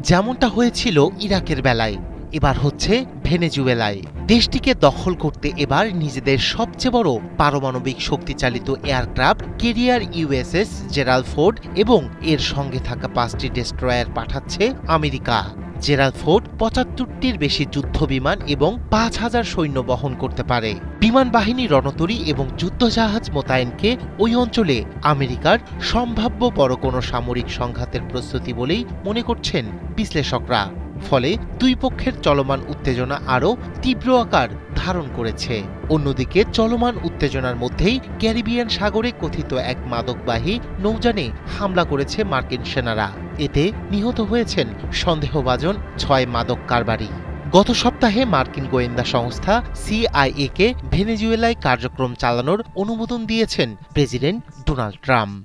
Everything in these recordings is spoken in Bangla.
যেমনটা হয়েছিল ইরাকের বেলায়, এবার হচ্ছে ভেনেজুয়েলায়। দেশটিকে দখল করতে এবার নিজেদের সবচেয়ে বড় পারমাণবিক শক্তিচালিত aircraft carrier USS Gerald Ford এবং এর সঙ্গে থাকা 5টি ডেস্ট্রয়ার পাঠাচ্ছে আমেরিকা। জেরাল্ড ফোর্ড 75টির বেশি যুদ্ধ বিমান এবং 5000 সৈন্য বহন করতে পারে। বিমান বাহিনী, রণতরী এবং যুদ্ধজাহাজ মোতায়েনকে ওই অঞ্চলে আমেরিকার সম্ভাব্য বড় কোনো সামরিক সংঘাতের প্রস্তুতি বলেই মনে করছেন বিশ্লেষকরা। ফলে দুই পক্ষের চলমান উত্তেজনা আরও তীব্র আকার ধারণ করেছে। অন্যদিকে চলমান উত্তেজনার মধ্যেই ক্যারিবিয়ান সাগরে কথিত এক মাদকবাহী নৌযানে হামলা করেছে মার্কিন সেনারা। এতে নিহত হয়েছেন সন্দেহভাজন 6 মাদক কারবারি। গত সপ্তাহে মার্কিন গোয়েন্দা সংস্থা সিআইএ-কে ভেনেজুয়েলায় কার্যক্রম চালানোর অনুমোদন দিয়েছেন প্রেসিডেন্ট ডোনাল্ড ট্রাম্প।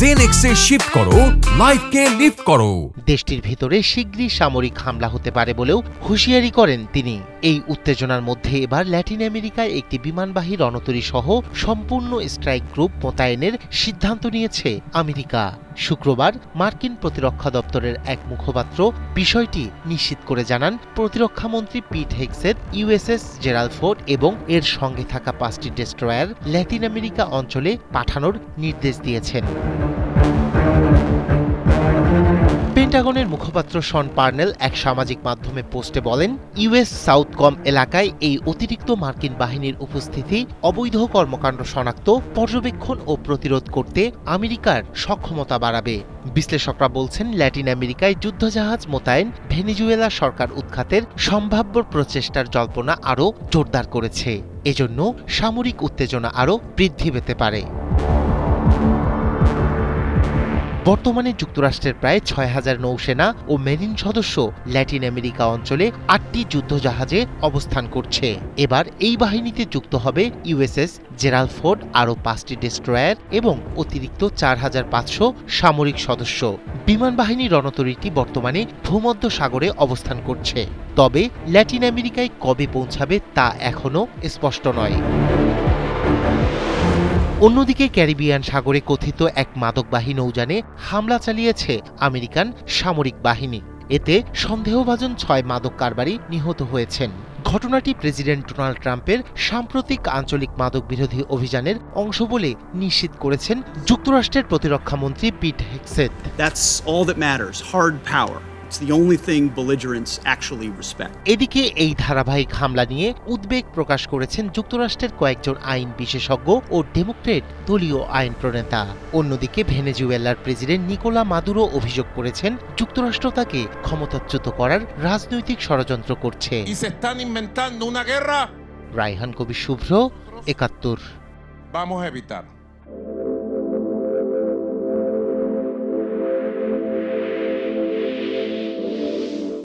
জেনেক্সে শিফট করো, লাইফকে লিফট করো। দেশটির ভিতরে শীঘ্রই সামরিক হামলা হতে পারে বলেও হুঁশিয়ারি করেন তিনি। এই উত্তেজনার মধ্যে এবার ল্যাটিন আমেরিকায় একটি বিমানবাহী রণতরী সহ সম্পূর্ণ স্ট্রাইক গ্রুপ মোতায়েনের সিদ্ধান্ত নিয়েছে আমেরিকা। শুক্রবার মার্কিন প্রতিরক্ষা দপ্তরের এক মুখপাত্র বিষয়টি নিশ্চিত করে জানান, প্রতিরক্ষামন্ত্রী পিট হেগসেথ ইউএসএস জেরাল্ড ফোর্ড এবং এর সঙ্গে থাকা 5টি ডেস্ট্রয়ার ল্যাটিন আমেরিকা অঞ্চলে পাঠানোর নির্দেশ দিয়েছেন। পেন্টাগনের মুখপাত্র শন পার্নেল এক সামাজিক মাধ্যমে পোস্টে বলেন, ইউএস সাউথকম এলাকায় এই অতিরিক্ত মার্কিন বাহিনীর উপস্থিতি অবৈধ কর্মকাণ্ড শনাক্ত, পর্যবেক্ষণ ও প্রতিরোধ করতে আমেরিকার সক্ষমতা বাড়াবে। বিশ্লেষকরা বলছেন, ল্যাটিন আমেরিকায় যুদ্ধজাহাজ মোতায়েন ভেনেজুয়েলা সরকার উৎখাতের সম্ভাব্য প্রচেষ্টার জল্পনা আরও জোরদার করেছে। এজন্য সামরিক উত্তেজনা আরও বৃদ্ধি পেতে পারে। বর্তমানে যুক্তরাষ্ট্রের প্রায় 6000 নৌসেনা ও মেরিন সদস্য ল্যাটিন আমেরিকা অঞ্চলে 8টি যুদ্ধজাহাজে অবস্থান করছে। এবার এই বাহিনীতে যুক্ত হবে ইউএসএস জেরাল্ড ফোর্ড, আরও 5টি ডেস্ট্রয়ার এবং অতিরিক্ত 4500 সামরিক সদস্য। বিমান বাহিনী রণতরীটি বর্তমানে ভূমধ্য সাগরে অবস্থান করছে, তবে ল্যাটিন আমেরিকায় কবে পৌঁছাবে তা এখনও স্পষ্ট নয়। অন্যদিকে ক্যারিবিয়ান সাগরে কথিত এক মাদকবাহী নৌযানে হামলা চালিয়েছে আমেরিকান সামরিক বাহিনী। এতে সন্দেহভাজন 6 মাদক কারবারি নিহত হয়েছেন। ঘটনাটি প্রেসিডেন্ট ডোনাল্ড ট্রাম্পের সাম্প্রতিক আঞ্চলিক মাদক বিরোধী অভিযানের অংশ বলে নিশ্চিত করেছেন যুক্তরাষ্ট্রের প্রতিরক্ষামন্ত্রী পিট Hegseth. That's all that matters, hard power. It's the only thing belligerents actually respect. এদিকে এই ধারাবাহিক হামলা নিয়ে উদ্বেগ প্রকাশ করেছেন যুক্তরাষ্ট্রের কয়েকজন আইন বিশেষজ্ঞ ও ডেমোক্রেট দলীয় আইন প্রণেতা। অন্যদিকে ভেনেজুয়েলার প্রেসিডেন্ট নিকোলা মাদুরো অভিযোগ করেছেন, যুক্তরাষ্ট্র তাকে ক্ষমতাচ্যুত করার রাজনৈতিক ষড়যন্ত্র করছে। রায়হান কবির শুভ্র, 71। Vamos a evitar